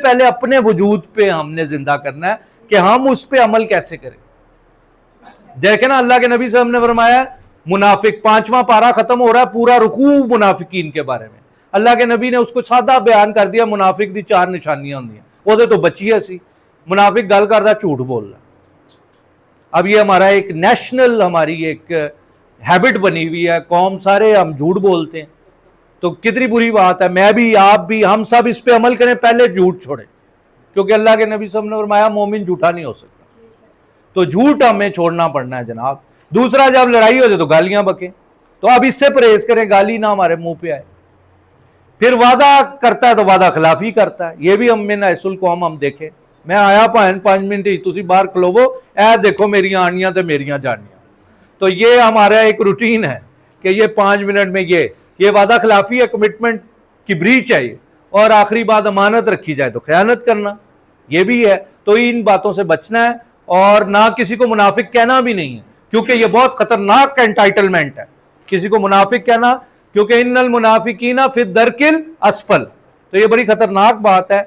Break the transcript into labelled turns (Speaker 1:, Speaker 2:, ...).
Speaker 1: پہلے اپنے وجود پہ ہم نے زندہ کرنا ہے کہ ہم اس پہ عمل کیسے کریں. دیکھیں نا اللہ کے نبی صلی اللہ علیہ وسلم نے فرمایا منافق 5واں پارہ ختم ہو رہا ہے پورا رکوع منافقین کے بارے میں. اللہ کے نبی نے اس کو سادہ بیان کر دیا منافق دی 4 نشانیاں ہوندی ہیں. وہ تو بچی ہے سی منافق گل کردا جھوٹ بول رہا. اب یہ ہمارا ایک نیشنل ہماری ایک ہیبٹ بنی ہوئی ہے, قوم سارے ہم جھوٹ بولتے ہیں. تو کتنی بری بات ہے, میں بھی آپ بھی ہم سب اس پہ عمل کریں, پہلے جھوٹ چھوڑیں, کیونکہ اللہ کے نبی صلی اللہ علیہ وسلم نے فرمایا مومن جھوٹا نہیں ہو سکتا. تو جھوٹ ہمیں چھوڑنا پڑنا ہے جناب. دوسرا جب لڑائی ہو جائے تو گالیاں بکیں, تو اب اس سے پرہیز کریں گالی نہ ہمارے منہ پہ آئے. پھر وعدہ کرتا ہے تو وعدہ خلافی کرتا ہے, یہ بھی ہم میں نائس القوم ہم دیکھیں. میں آیا 5 منٹ ہی تسی باہر کھلوو اے دیکھو میری آنیاں تے میریاں جانیاں. تو یہ ہمارا ایک روٹین ہے کہ یہ 5 منٹ میں یہ وعدہ خلافی ہے, کمٹمنٹ کی بریچ ہے یہ. اور آخری بات امانت رکھی جائے تو خیانت کرنا, یہ بھی ہے. تو ان باتوں سے بچنا ہے اور نہ کسی کو منافق کہنا بھی نہیں ہے, کیونکہ یہ بہت خطرناک انٹائٹلمنٹ ہے کسی کو منافق کہنا, کیونکہ ان المنافقین فی الدرک الاسفل, تو یہ بڑی خطرناک بات ہے.